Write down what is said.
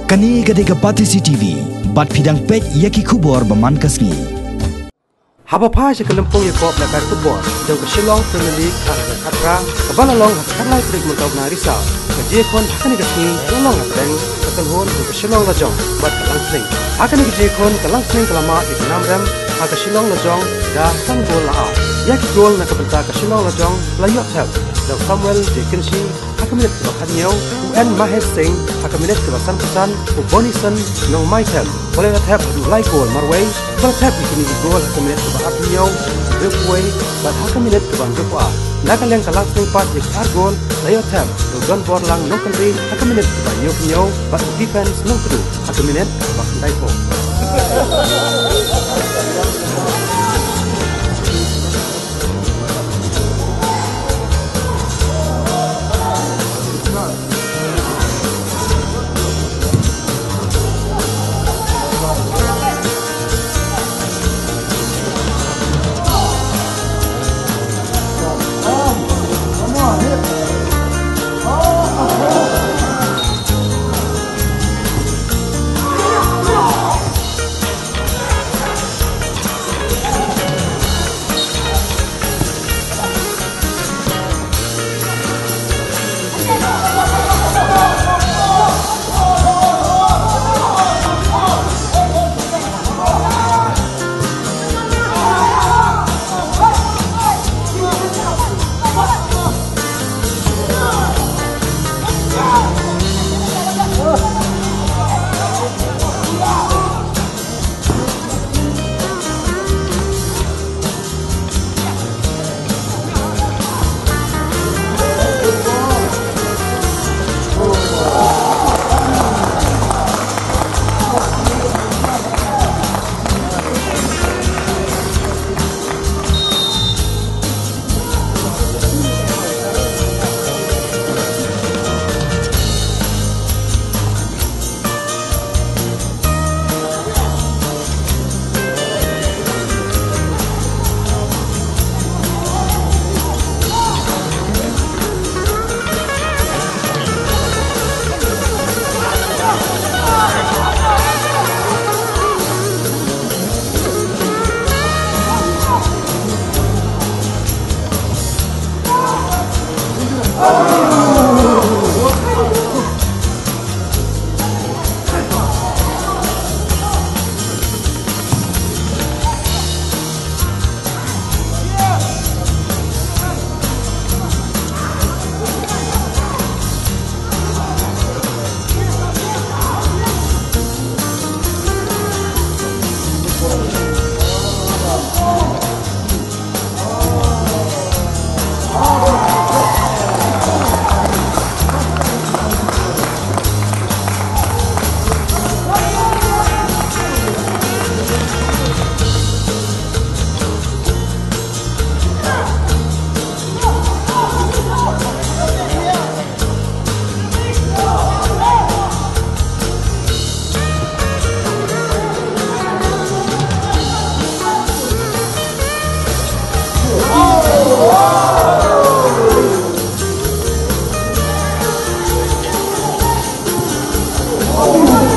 Kani gadega pati CCTV, bat pidang pek yaki kubor baman kasni. Haba pha je kalampong yakop na kar football, jang ke Shillong Premier League khara khatra, kabala long kharlai trik muntau na risa, ke je kon hakani kasni, long ateng, kakal hon ke Shillong lajong, bat kalang sling. Hakani ke je kon kalang sling kalama iknam ram, haka Shillong lajong da sang gol la a. Yaki gol na kabenta ke Shillong lajong layot tel, da Samuel Jekinshi hakaminit ke bakhanyo, UN Mahesh Singh hakaminit ke basan pesan, Bonison nong Michael, boleh latap du lai gol marway, boleh latap ikini gol hakaminit ke bakhanyo, Ripway, bat hakaminit ke bang Ripwa. Nakal yang kalang sing pat yek gol, layot tel, du gon bor lang nong kendri hakaminit ke banyo penyo, bat defense nong kedu hakaminit ke bakhandai po. Oh,